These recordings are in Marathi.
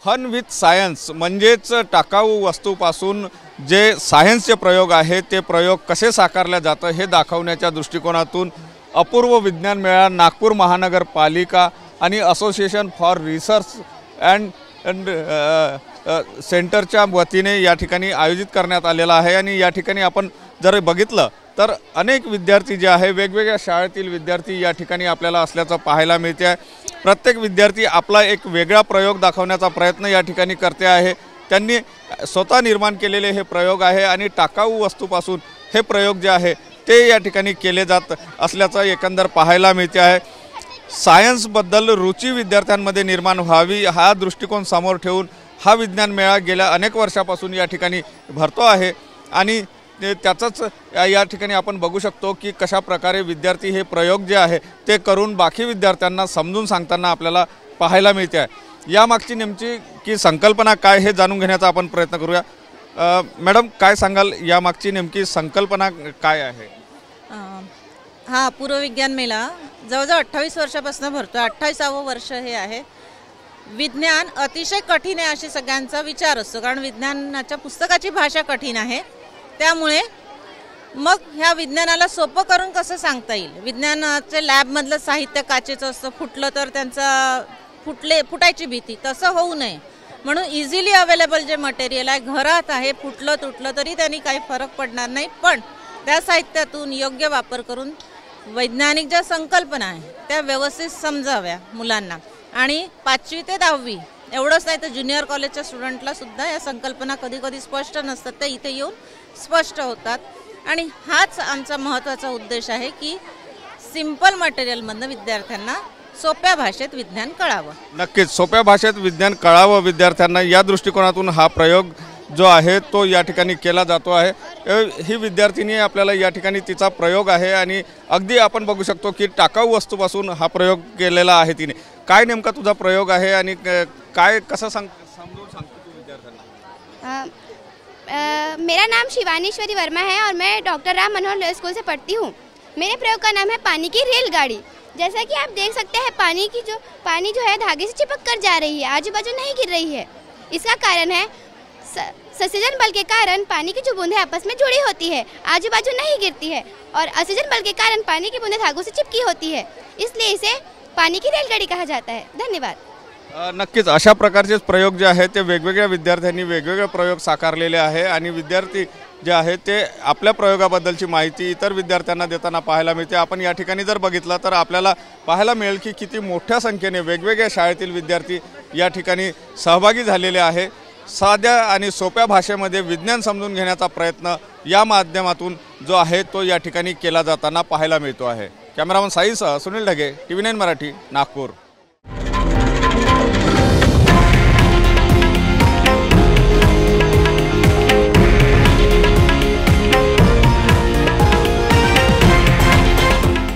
फन विथ सायन्स म्हणजेच टाकाऊ वस्तूपासून जे सायन्सचे प्रयोग आहेत ते प्रयोग कसे साकारले जातं हे दाखवण्याच्या दृष्टिकोनातून अपूर्व विज्ञान मेळा नागपूर महानगरपालिका आणि असोसिएशन फॉर रिसर्च अँड सेंटरच्या वतीने या ठिकाणी आयोजित करण्यात आलेला आहे। आणि या ठिकाणी आपण जर बघितलं तर अनेक विद्यार्थी जे आहे वेगवेगळ्या शाळेतील विद्यार्थी या ठिकाणी आपल्याला असल्याचं पाहायला मिळते आहे। प्रत्येक विद्यार्थी आपला एक वेगळा प्रयोग दाखवण्याचा प्रयत्न या ठिकाणी करते आहे। त्यांनी स्वतः निर्माण केलेले हे प्रयोग आहे आणि टाकाऊ वस्तूपासून हे प्रयोग जे आहे ते या ठिकाणी केले जात असल्याचं एकंदर पाहायला मिळते आहे। सायन्सबद्दल रुची विद्यार्थ्यांमध्ये निर्माण व्हावी हा दृष्टिकोन समोर ठेवून हा विज्ञान मेळा गेल्या अनेक वर्षापासून या ठिकाणी भरतो आहे। आणि त्याचंच या ठिकाणी आपण बघू शकतो की कशा प्रकारे विद्यार्थी हे प्रयोग जे आहे ते करून बाकी विद्यार्थ्यांना समजून सांगताना आपल्याला पाहायला मिळते आहे। यामागची नेमकी की संकल्पना काय हे जाणून घेण्याचा आपण प्रयत्न करूया। मॅडम काय सांगाल यामागची नेमकी संकल्पना काय आहे? हा पूर्व विज्ञान मेळा जवळजवळ 28 वर्षापासून भरतो। 28वे वर्ष हे आहे। विज्ञान अतिशय कठीण आहे अशी सगळ्यांचा विचार असतो, कारण विज्ञानाच्या पुस्तकाची भाषा कठीण आहे। त्यामुळे मग ह्या विज्ञानाला सोपं करून कसं सांगता येईल। विज्ञानाचे लॅबमधलं साहित्य काचेचं असतं, फुटलं तर त्यांचा फुटायची भीती तसं होऊ नये म्हणून इझिली अवेलेबल जे मटेरियल आहे घरात आहे, फुटलं तुटलं तरी त्यांनी काही फरक पडणार नाही, पण त्या साहित्यातून योग्य वापर करून वैज्ञानिक ज्या संकल्पना आहे त्या व्यवस्थित समजाव्या मुलांना। आणि 5वी ते 10वी एवढंच नाही तर ज्युनियर कॉलेजच्या स्टुडंटला सुद्धा या संकल्पना कधी कधी स्पष्ट नसतात, त्या इथे येऊन स्पष्ट होतात। आणि हाच आमचा महत्त्वाचा उद्देश आहे की सिंपल मटेरियलमधनं विद्यार्थ्यांना सोप्या भाषेत विज्ञान कळावं। नक्कीच सोप्या भाषेत विज्ञान कळावं विद्यार्थ्यांना या दृष्टिकोनातून हा प्रयोग जो आहे तो या ठिकाणी केला जातो आहे। ही विद्यार्थिनी आपल्याला या ठिकाणी तिचा प्रयोग आहे आणि अगदी आपण बघू शकतो की टाकाऊ वस्तूपासून हा प्रयोग केलेला आहे तिने। काय नेमका तुझा प्रयोग आहे आणि काय कसं समजून सांगतो तू विद्यार्थ्यांना? मेरा नाम शिवानीश्वरी वर्मा है और मैं डॉक्टर राम मनोहर लोहिया स्कूल से पढ़ती हूँ। मेरे प्रयोग का नाम है पानी की रेलगाड़ी। जैसा कि आप देख सकते हैं पानी जो है धागे से चिपक कर जा रही है, आजू बाजू नहीं गिर रही है। इसका कारण है ससेजन बल के कारण पानी की जो बूंदें आपस में जुड़ी होती है, आजू बाजू नहीं गिरती है, और अससेजन बल के कारण पानी की बूंदें धागों से चिपकी होती है, इसलिए इसे पानी की रेलगाड़ी कहा जाता है। धन्यवाद। नक्कीच अशा प्रकारचे प्रयोग जे आहेत ते वेगवेगळ्या विद्यार्थ्यांनी वेगवेगळे प्रयोग साकारलेले आहे आणि विद्यार्थी जे आहेत ते आपल्या प्रयोगाबद्दलची माहिती इतर विद्यार्थ्यांना देताना पाहायला मिळते। आपण या ठिकाणी जर बघितलं तर आपल्याला पाहायला मिळेल की किती मोठ्या संख्येने वेगवेगळ्या शाळेतील विद्यार्थी या ठिकाणी सहभागी झालेले आहे। साध्या आणि सोप्या भाषेमध्ये विज्ञान समजून घेण्याचा प्रयत्न या माध्यमातून जो आहे तो या ठिकाणी केला जाताना पाहायला मिळतो आहे। कॅमेरामन साईसह सुनील ढगे, TV9 मराठी, नागपूर।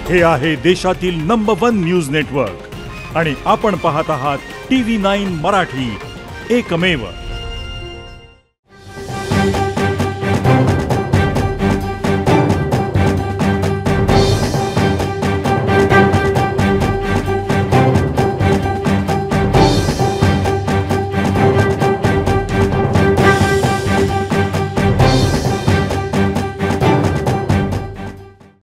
हे आहे देशातील नंबर 1 न्यूज नेटवर्क आणि आपण पाहत आहात TV9 मराठी, एकमेव।